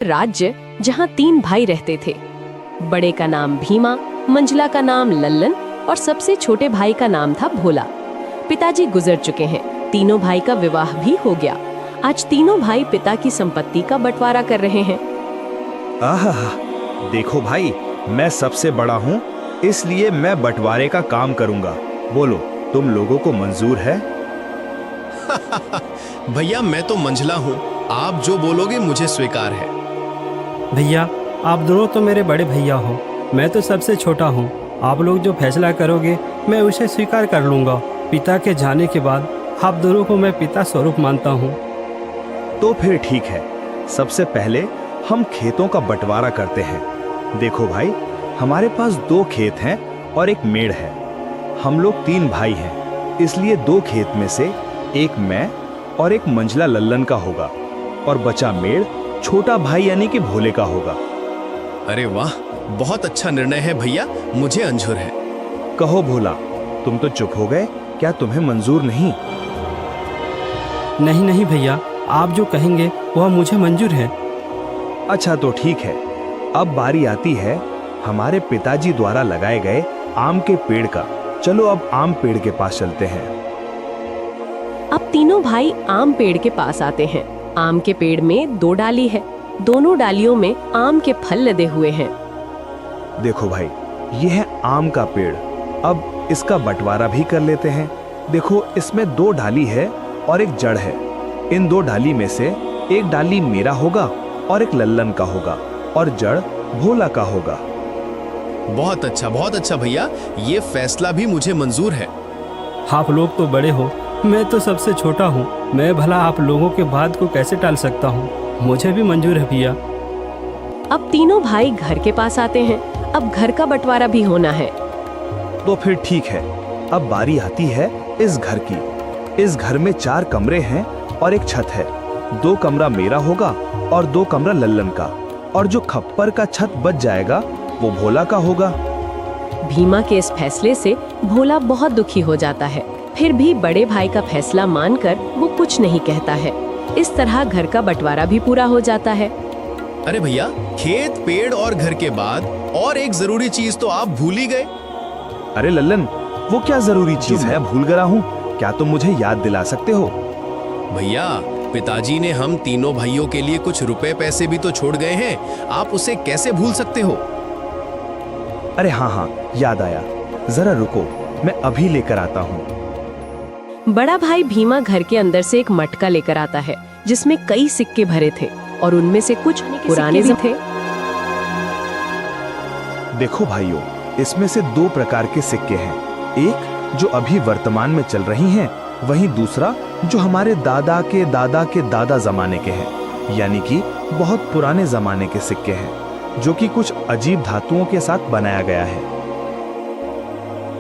राज्य जहाँ 3 भाई रहते थे। बड़े का नाम भीमा, मंझला का नाम लल्लन और सबसे छोटे भाई का नाम था भोला। पिताजी गुजर चुके हैं, तीनों भाई का विवाह भी हो गया। आज तीनों भाई पिता की संपत्ति का बंटवारा कर रहे हैं। आहा, देखो भाई, मैं सबसे बड़ा हूँ, इसलिए मैं बंटवारे का काम करूँगा। बोलो, तुम लोगों को मंजूर है? भैया, मैं तो मंझला हूँ, आप जो बोलोगे मुझे स्वीकार है। भैया, आप दोनों तो मेरे बड़े भैया हो, मैं तो सबसे छोटा हूँ। आप लोग जो फैसला करोगे मैं उसे स्वीकार कर लूँगा। पिता के जाने के बाद आप दोनों को मैं पिता स्वरूप मानता हूँ। तो फिर ठीक है, सबसे पहले हम खेतों का बंटवारा करते हैं। देखो भाई, हमारे पास 2 खेत हैं और एक मेड़ है। हम लोग 3 भाई हैं, इसलिए 2 खेत में से एक मैं और एक मंझला लल्लन का होगा और बचा मेड़ छोटा भाई यानी कि भोले का होगा। अरे वाह, बहुत अच्छा निर्णय है भैया, मुझे मंजूर है। कहो भोला, तुम तो चुप हो गए, क्या तुम्हें मंजूर नहीं? नहीं नहीं भैया, आप जो कहेंगे वह मुझे मंजूर है। अच्छा तो ठीक है, अब बारी आती है हमारे पिताजी द्वारा लगाए गए आम के पेड़ का। चलो अब आम पेड़ के पास चलते हैं। अब तीनों भाई आम पेड़ के पास आते हैं। आम के पेड़ में 2 डाली है, दोनों डालियों में आम के फल लदे हुए हैं। देखो भाई, ये है आम का पेड़। अब इसका बंटवारा भी कर लेते हैं। देखो, इसमें 2 डाली है और एक जड़ है। इन 2 डाली में से एक डाली मेरा होगा और एक लल्लन का होगा और जड़ भोला का होगा। बहुत अच्छा भैया, ये फैसला भी मुझे मंजूर है। आप लोग तो बड़े हो, मैं तो सबसे छोटा हूँ। मैं भला आप लोगों के बात को कैसे टाल सकता हूँ? मुझे भी मंजूर है भैया। अब तीनों भाई घर के पास आते हैं। अब घर का बंटवारा भी होना है। तो फिर ठीक है, अब बारी आती है इस घर की। इस घर में 4 कमरे हैं और एक छत है। 2 कमरा मेरा होगा और 2 कमरा लल्लन का, और जो खप्पर का छत बच जाएगा वो भोला का होगा। भीमा के इस फैसले से भोला बहुत दुखी हो जाता है, फिर भी बड़े भाई का फैसला मानकर वो कुछ नहीं कहता है। इस तरह घर का बंटवारा भी पूरा हो जाता है। अरे भैया, खेत, पेड़ और घर के बाद और एक जरूरी चीज तो आप भूल ही गए। अरे लल्लन, वो क्या जरूरी चीज है भूल गया हूँ? क्या तुम मुझे याद दिला सकते हो? भैया, पिताजी ने हम तीनों भाइयों के लिए कुछ रुपए पैसे भी तो छोड़ गए हैं, आप उसे कैसे भूल सकते हो? अरे हाँ, याद आया, जरा रुको, मैं अभी लेकर आता हूँ। बड़ा भाई भीमा घर के अंदर से एक मटका लेकर आता है जिसमें कई सिक्के भरे थे और उनमें से कुछ पुराने भी थे। देखो भाइयों, इसमें से 2 प्रकार के सिक्के हैं। एक जो अभी वर्तमान में चल रही हैं, वहीं दूसरा जो हमारे दादा के दादा के दादा जमाने के हैं, यानी कि बहुत पुराने जमाने के सिक्के हैं, जो कि कुछ अजीब धातुओं के साथ बनाया गया है।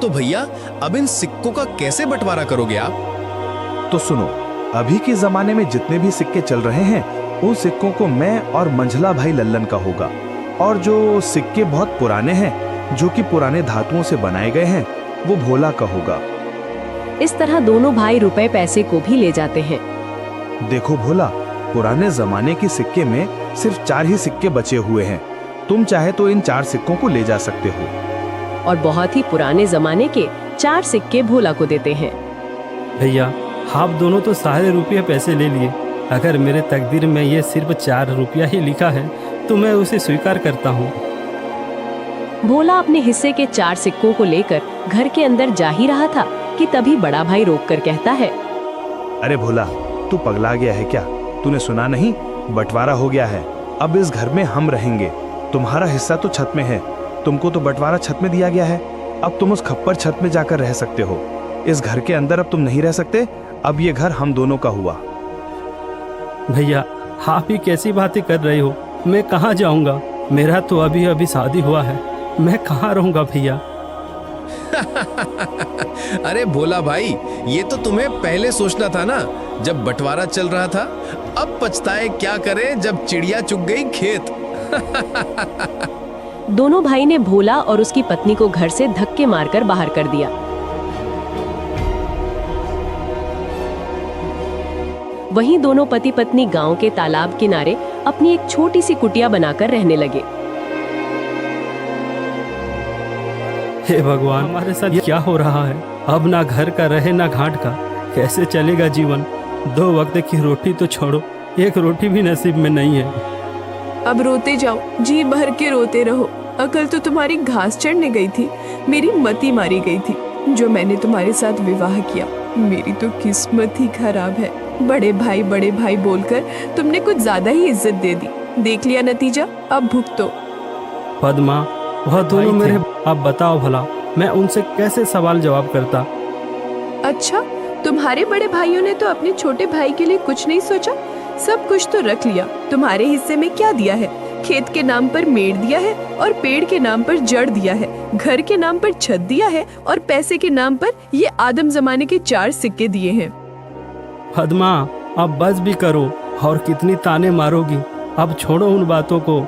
तो भैया, अब इन सिक्कों का कैसे बंटवारा करोगे आप? तो सुनो, अभी के जमाने में जितने भी सिक्के चल रहे हैं, उन सिक्कों को मैं और मंझला भाई लल्लन का होगा, और जो सिक्के बहुत पुराने हैं, जो कि पुराने धातुओं से बनाए गए हैं, वो भोला का होगा। इस तरह दोनों भाई रुपए पैसे को भी ले जाते हैं। देखो भोला, पुराने जमाने के सिक्के में सिर्फ 4 ही सिक्के बचे हुए हैं। तुम चाहे तो इन 4 सिक्कों को ले जा सकते हो। और बहुत ही पुराने जमाने के 4 सिक्के भोला को देते हैं। भैया, आप दोनों तो सारे रुपये पैसे ले लिए। अगर मेरे तकदीर में ये सिर्फ 4 रुपया ही लिखा है तो मैं उसे स्वीकार करता हूँ। भोला अपने हिस्से के 4 सिक्कों को लेकर घर के अंदर जा ही रहा था कि तभी बड़ा भाई रोककर कहता है, अरे भोला, तू पगला गया है क्या? तूने सुना नहीं? बंटवारा हो गया है। अब इस घर में हम रहेंगे। तुम्हारा हिस्सा तो छत में है, तुमको तो बंटवारा छत में दिया गया है। अब तुम उस खप्पर छत में जाकर रह सकते हो। इस घर के अंदर अब तुम नहीं रह सकते। अब ये घर हम दोनों का हुआ। भैया, आप ही कैसी बातें कर रहे हो? मैं कहाँ जाऊँगा? मेरा तो अभी अभी शादी हुआ है, मैं कहाँ रहूँगा भैया? अरे भोला भाई, ये तो तुम्हें पहले सोचना था ना, जब बंटवारा चल रहा था। अब पछताए क्या करें जब चिड़िया चुग गई खेत। दोनों भाई ने भोला और उसकी पत्नी को घर से धक्के मारकर बाहर कर दिया। वहीं दोनों पति पत्नी गांव के तालाब किनारे अपनी एक छोटी सी कुटिया बनाकर रहने लगे। हे भगवान, हमारे साथ ये क्या हो रहा है? अब ना घर का रहे ना घाट का, कैसे चलेगा जीवन? 2 वक्त की रोटी तो छोड़ो, एक रोटी भी नसीब में नहीं है। अब रोते जाओ, जी भर के रोते रहो। अकल तो तुम्हारी घास चढ़ने गई थी, मेरी मती मारी गई थी जो मैंने तुम्हारे साथ विवाह किया। मेरी तो किस्मत ही खराब है। बड़े भाई बोलकर तुमने कुछ ज्यादा ही इज्जत दे दी। देख लिया नतीजा, अब भुगतो। पद्मा, वह दोनों मेरे, अब बताओ भला मैं उनसे कैसे सवाल जवाब करता? अच्छा, तुम्हारे बड़े भाइयों ने तो अपने छोटे भाई के लिए कुछ नहीं सोचा, सब कुछ तो रख लिया। तुम्हारे हिस्से में क्या दिया है? खेत के नाम पर मेड़ दिया है और पेड़ के नाम पर जड़ दिया है, घर के नाम पर छत दिया है और पैसे के नाम पर ये आदम जमाने के 4 सिक्के दिए हैं। पद्मा, अब बस भी करो, और कितनी ताने मारोगी? अब छोड़ो उन बातों को।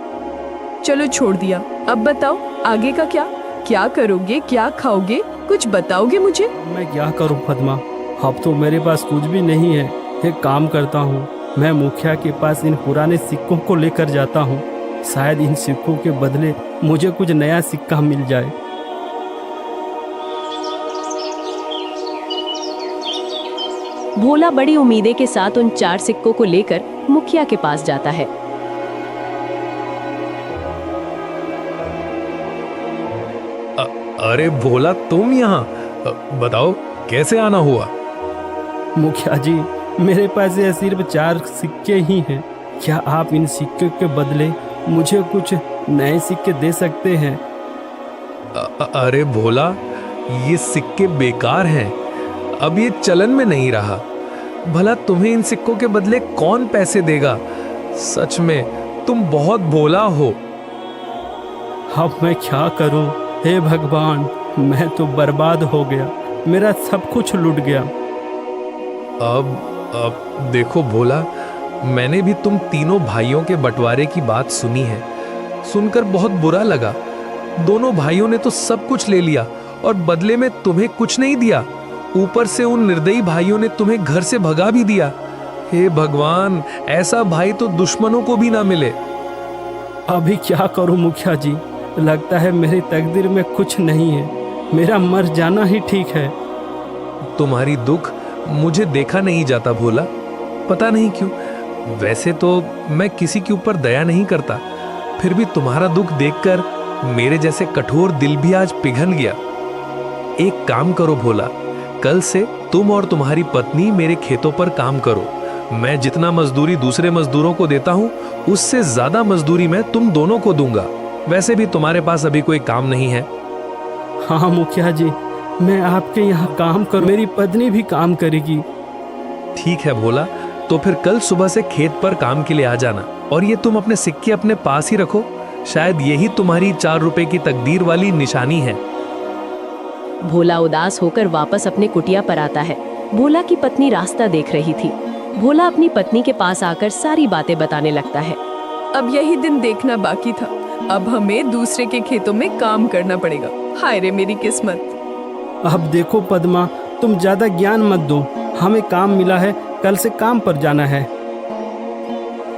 चलो छोड़ दिया, अब बताओ आगे का क्या? क्या करोगे, क्या खाओगे, कुछ बताओगे मुझे? मैं क्या करूं पद्मा, अब तो मेरे पास कुछ भी नहीं है। एक काम करता हूँ, मैं मुखिया के पास इन पुराने सिक्कों को लेकर जाता हूँ। शायद इन सिक्कों के बदले मुझे कुछ नया सिक्का मिल जाए। भोला बड़ी उम्मीदें के साथ उन 4 सिक्कों को लेकर मुखिया के पास जाता है। अरे भोला, तुम यहाँ? बताओ कैसे आना हुआ? मुखिया जी, मेरे पास ये सिर्फ 4 सिक्के ही हैं। क्या आप इन सिक्के के बदले मुझे कुछ नए सिक्के दे सकते हैं? अरे भोला, ये सिक्के बेकार हैं, अब ये चलन में नहीं रहा। भला तुम्हें इन सिक्कों के बदले कौन पैसे देगा? सच में तुम बहुत भोला हो। अब मैं क्या करूं? हे भगवान, मैं तो बर्बाद हो गया, मेरा सब कुछ लूट गया। अब देखो भोला, मैंने भी तुम तीनों भाइयों के बंटवारे की बात सुनी है। सुनकर बहुत बुरा लगा। दोनों भाइयों ने तो सब कुछ ले लिया और बदले में तुम्हें कुछ नहीं दिया। ऊपर से उन निर्दयी भाइयों ने तुम्हें घर से भगा भी दिया। हे भगवान, ऐसा भाई तो दुश्मनों को भी ना मिले। अभी क्या करूं मुखिया जी? लगता है मेरी तकदीर में कुछ नहीं है, मेरा मर जाना ही ठीक है। तुम्हारी दुख मुझे देखा नहीं जाता भोला, पता नहीं क्यों। वैसे तो मैं किसी के ऊपर दया नहीं करता, फिर भी तुम्हारा दुख देखकर मेरे जैसे कठोर दिल भी आज पिघल गया। एक काम करो भोला, कल से तुम और तुम्हारी पत्नी मेरे खेतों पर काम करो। मैं जितना मजदूरी दूसरे मजदूरों को देता हूँ, उससे ज्यादा मजदूरी मैं तुम दोनों को दूंगा। वैसे भी तुम्हारे पास अभी कोई काम नहीं है। हाँ मुखिया जी, मैं आपके यहाँ काम कर, मेरी पत्नी भी काम करेगी। ठीक है भोला, तो फिर कल सुबह से खेत पर काम के लिए आ जाना। और ये तुम अपने सिक्के अपने पास ही रखो, शायद यही तुम्हारी 4 रुपए की तकदीर वाली निशानी है। भोला उदास होकर वापस अपने कुटिया पर आता है। भोला की पत्नी रास्ता देख रही थी। भोला अपनी पत्नी के पास आकर सारी बातें बताने लगता है। अब यही दिन देखना बाकी था, अब हमें दूसरे के खेतों में काम करना पड़ेगा। हाय रे मेरी किस्मत। अब देखो पद्मा, तुम ज्यादा ज्ञान मत दो, हमें काम मिला है, कल से काम पर जाना है।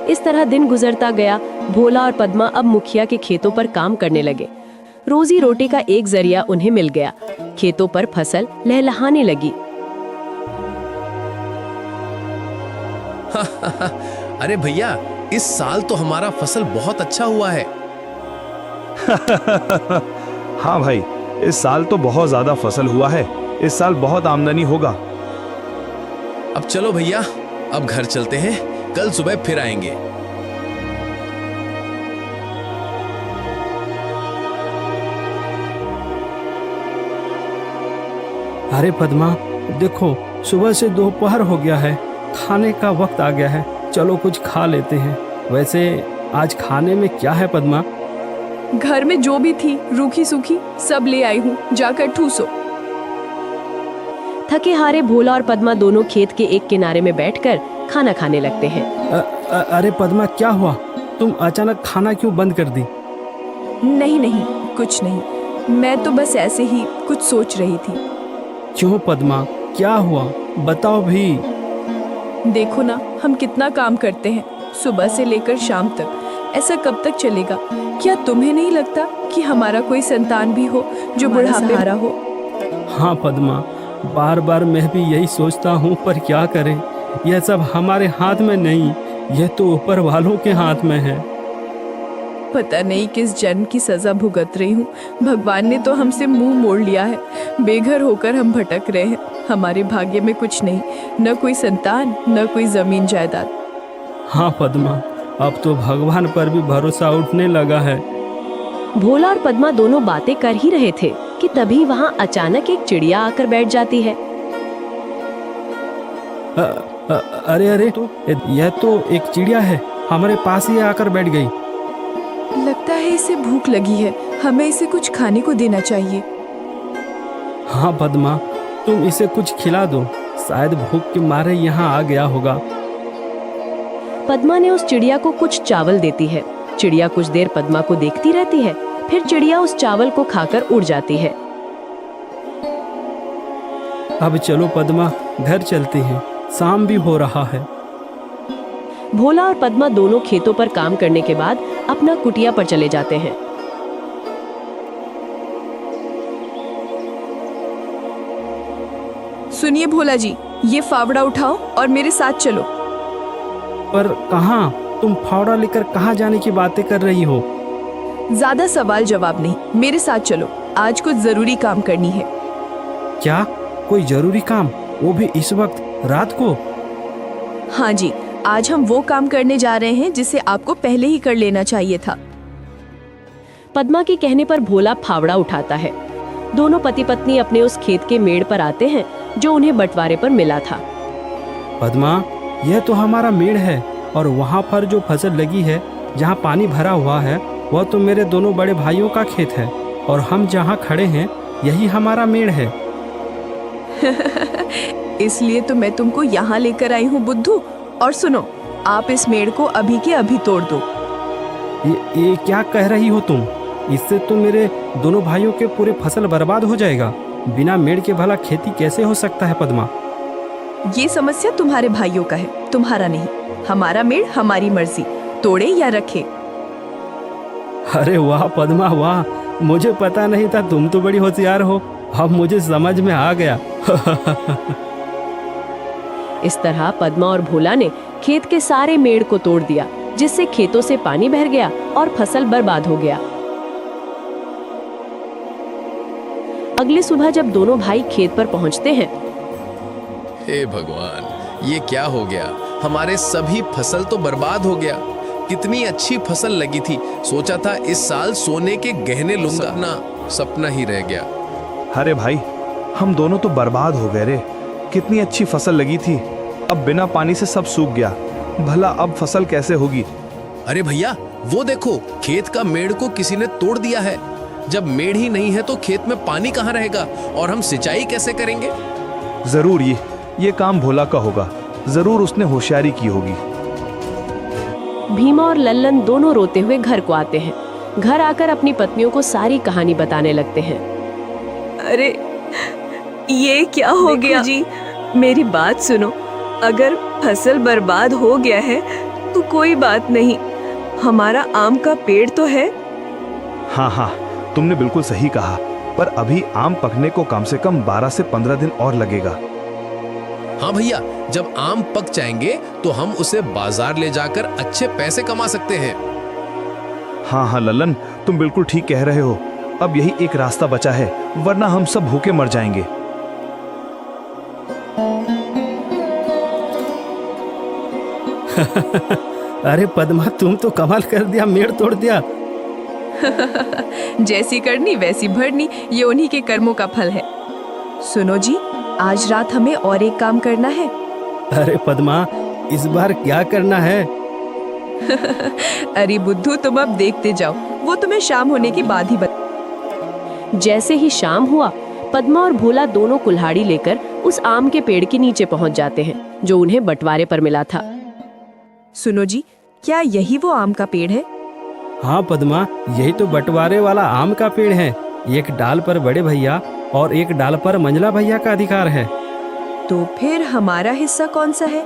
इस तरह दिन गुजरता गया। भोला और पद्मा अब मुखिया के खेतों पर काम करने लगे। रोजी रोटी का एक जरिया उन्हें मिल गया। खेतों पर फसल लहलहाने लगी। अरे भैया, इस साल तो हमारा फसल बहुत अच्छा हुआ है। हाँ भाई, इस साल तो बहुत ज्यादा फसल हुआ है। इस साल बहुत आमदनी होगा। अब चलो भैया, अब घर चलते हैं, कल सुबह फिर आएंगे। अरे पद्मा, देखो सुबह से दोपहर हो गया है, खाने का वक्त आ गया है, चलो कुछ खा लेते हैं। वैसे आज खाने में क्या है पद्मा? घर में जो भी थी रूखी सूखी सब ले आई हूँ, जाकर ठूसो। थके हारे भोला और पद्मा दोनों खेत के एक किनारे में बैठकर खाना खाने लगते हैं। अरे पद्मा, क्या हुआ? तुम अचानक खाना क्यों बंद कर दी? नहीं नहीं, कुछ नहीं, मैं तो बस ऐसे ही कुछ सोच रही थी। क्यों पद्मा, क्या हुआ? बताओ भी। देखो ना, हम कितना काम करते हैं, सुबह से लेकर शाम तक। ऐसा कब तक चलेगा? क्या तुम्हें नहीं लगता कि हमारा कोई संतान भी हो जो बुढ़ापे हारा हो? हाँ पद्मा, बार बार मैं भी यही सोचता हूँ, पर क्या करें, यह सब हमारे हाथ में नहीं, यह तो ऊपर वालों के हाथ में है। पता नहीं किस जन्म की सजा भुगत रही हूँ। भगवान ने तो हमसे मुंह मोड़ लिया है। बेघर होकर हम भटक रहे हैं। हमारे भाग्य में कुछ नहीं, न कोई संतान, न कोई जमीन जायदाद। हाँ पद्मा, अब तो भगवान पर भी भरोसा उठने लगा है। भोला और पद्मा दोनों बातें कर ही रहे थे कि तभी वहां अचानक एक चिड़िया आकर बैठ जाती है। अरे अरे, यह तो एक चिड़िया है, हमारे पास ही आकर बैठ गई। लगता है इसे भूख लगी है, हमें इसे कुछ खाने को देना चाहिए। हाँ पद्मा, तुम इसे कुछ खिला दो, शायद भूख के मारे यहाँ आ गया होगा। पद्मा ने उस चिड़िया को कुछ चावल देती है। चिड़िया कुछ देर पद्मा को देखती रहती है, फिर चिड़िया उस चावल को खाकर उड़ जाती है। अब चलो पद्मा, घर चलते हैं, शाम भी हो रहा है। भोला और पद्मा दोनों खेतों पर काम करने के बाद अपना कुटिया पर चले जाते हैं। सुनिए भोला जी, ये फावड़ा उठाओ और मेरे साथ चलो। पर कहाँ? तुम फावड़ा लेकर कहाँ जाने की बातें कर रही हो? ज्यादा सवाल जवाब नहीं, मेरे साथ चलो, आज कुछ जरूरी काम करनी है। क्या? कोई जरूरी काम? वो भी इस वक्त, रात को? हाँ जी, आज हम वो काम करने जा रहे हैं जिसे आपको पहले ही कर लेना चाहिए था। पद्मा के कहने पर भोला फावड़ा उठाता है। दोनों पति पत्नी अपने उस खेत के मेड़ पर आते हैं जो उन्हें बंटवारे पर मिला था। पद्मा, यह तो हमारा मेड़ है, और वहाँ पर जो फसल लगी है, जहाँ पानी भरा हुआ है, वह तो मेरे दोनों बड़े भाइयों का खेत है, और हम जहाँ खड़े हैं यही हमारा मेड़ है। इसलिए तो मैं तुमको यहाँ लेकर आई हूँ बुद्धू। और सुनो, आप इस मेड़ को अभी के अभी तोड़ दो। ये क्या कह रही हो तुम? इससे तो मेरे दोनों भाइयों के पूरे फसल बर्बाद हो जाएगा। बिना मेड़ के भला खेती कैसे हो सकता है पद्मा? ये समस्या तुम्हारे भाइयों का है, तुम्हारा नहीं। हमारा मेड़ हमारी मर्जी, तोड़े या रखे। अरे वाह पद्मा वाह, मुझे पता नहीं था, तुम तो बड़ी होशियार हो, अब मुझे समझ में आ गया। इस तरह पद्मा और भोला ने खेत के सारे मेड़ को तोड़ दिया, जिससे खेतों से पानी बह गया और फसल बर्बाद हो गया। अगली सुबह जब दोनों भाई खेत पर पहुंचते हैं, हे भगवान, ये क्या हो गया? हमारे सभी फसल तो बर्बाद हो गया। कितनी अच्छी फसल लगी थी, सोचा था इस साल सोने के गहने लूंगा, सपना ही रह गया। अरे भाई, हम दोनों तो बर्बाद हो गए रे। कितनी अच्छी फसल लगी थी, अब बिना पानी से सब सूख गया। भला अब फसल कैसे होगी? अरे भैया, वो देखो, खेत का मेड़ को किसी ने तोड़ दिया है। जब मेड़ ही नहीं है तो खेत में पानी कहाँ रहेगा और हम सिंचाई कैसे करेंगे? जरूर ये काम भोला का होगा, जरूर उसने होशियारी की होगी। भीमा और लल्लन दोनों रोते हुए घर को आते हैं। घर आकर अपनी पत्नियों को सारी कहानी बताने लगते हैं। अरे ये क्या हो गया जी? मेरी बात सुनो, अगर फसल बर्बाद हो गया है तो कोई बात नहीं, हमारा आम का पेड़ तो है। हाँ, तुमने बिल्कुल सही कहा, पर अभी आम पकने को कम से कम 12 से 15 दिन और लगेगा। हाँ भैया, जब आम पक जाएंगे तो हम उसे बाजार ले जाकर अच्छे पैसे कमा सकते हैं। हाँ लल्लन, तुम बिल्कुल ठीक कह रहे हो। अब यही एक रास्ता बचा है, वरना हम सब भूखे मर जाएंगे। अरे पद्मा, तुम तो कमाल कर दिया, मेड़ तोड़ दिया। जैसी करनी वैसी भरनी, ये उन्हीं के कर्मों का फल है। सुनो जी, आज रात हमें और एक काम करना है। अरे पद्मा, इस बार क्या करना है? अरे बुद्धू, तुम अब देखते जाओ, वो तुम्हें शाम होने के बाद ही बता। जैसे ही शाम हुआ, पद्मा और भोला दोनों कुल्हाड़ी लेकर उस आम के पेड़ के नीचे पहुंच जाते हैं जो उन्हें बंटवारे पर मिला था। सुनो जी, क्या यही वो आम का पेड़ है? हाँ पद्मा, यही तो बंटवारे वाला आम का पेड़ है। एक डाल पर बड़े भैया और एक डाल पर मंझला भैया का अधिकार है। तो फिर हमारा हिस्सा कौन सा है?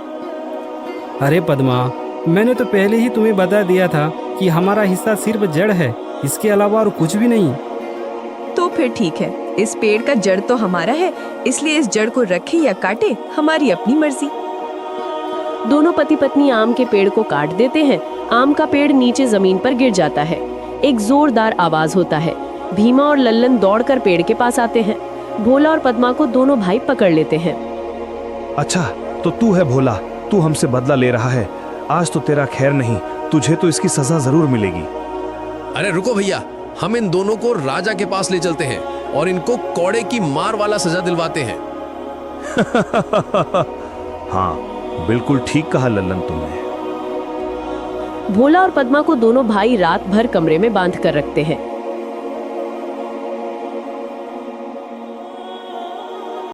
अरे पद्मा, मैंने तो पहले ही तुम्हें बता दिया था कि हमारा हिस्सा सिर्फ जड़ है, इसके अलावा और कुछ भी नहीं। तो फिर ठीक है, इस पेड़ का जड़ तो हमारा है, इसलिए इस जड़ को रखे या काटे हमारी अपनी मर्जी। दोनों पति पत्नी आम के पेड़ को काट देते हैं। आम का पेड़ नीचे जमीन पर गिर जाता है। एक जोरदार आवाज होता है। भीमा और लल्लन दौड़कर पेड़ के पास आते हैं। भोला और पद्मा को दोनों भाई पकड़ लेते हैं। अच्छा, तो तू है भोला, तू हमसे बदला ले रहा है। आज तो तेरा खैर नहीं, तुझे तो इसकी सजा जरूर मिलेगी। अरे रुको भैया, हम इन दोनों को राजा के पास ले चलते हैं और इनको कौड़े की मार वाला सजा दिलवाते हैं। हाँ, बिल्कुल ठीक कहा लल्लन तुमने। भोला और पद्मा को दोनों भाई रात भर कमरे में बांध कर रखते हैं।